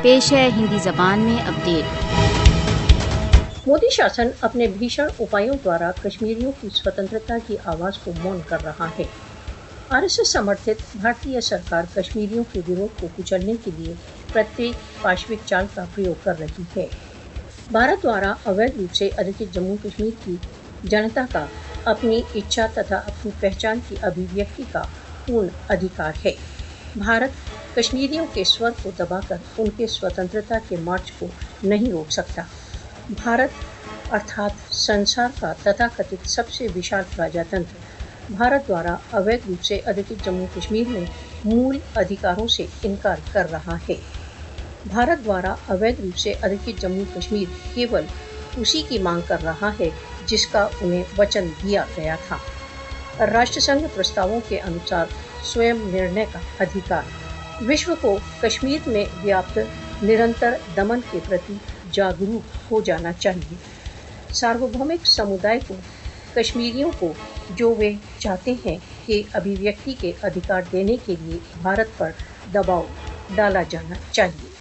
पेश है हिंदी जबान में अपडेट। मोदी शासन अपने भीषण उपायों द्वारा कश्मीरियों की स्वतंत्रता की आवाज को मौन कर रहा है। आरएसएस समर्थित भारतीय सरकार कश्मीरियों के विरोध को कुचलने के लिए प्रत्येक पाशविक चाल का प्रयोग कर रही है। भारत द्वारा अवैध रूप से अधिकृत जम्मू कश्मीर की जनता का अपनी इच्छा तथा अपनी पहचान की अभिव्यक्ति का पूर्ण अधिकार है। भारत कश्मीरियों के स्वर को दबाकर उनके स्वतंत्रता के मार्च को नहीं रोक सकता। भारत अर्थात संसार का तथाकथित सबसे विशाल प्रजातंत्र भारत द्वारा अवैध रूप से अधिकृत जम्मू कश्मीर में मूल अधिकारों से इनकार कर रहा है। भारत द्वारा अवैध रूप से अधिकृत जम्मू कश्मीर केवल उसी की मांग कर रहा है जिसका उन्हें वचन दिया गया था। राष्ट्रसंघ प्रस्तावों के अनुसार स्वयं निर्णय का अधिकार। विश्व को कश्मीर में व्याप्त निरंतर दमन के प्रति जागरूक हो जाना चाहिए। सार्वभौमिक समुदाय को कश्मीरियों को जो वे चाहते हैं कि अभिव्यक्ति के अधिकार देने के लिए भारत पर दबाव डाला जाना चाहिए।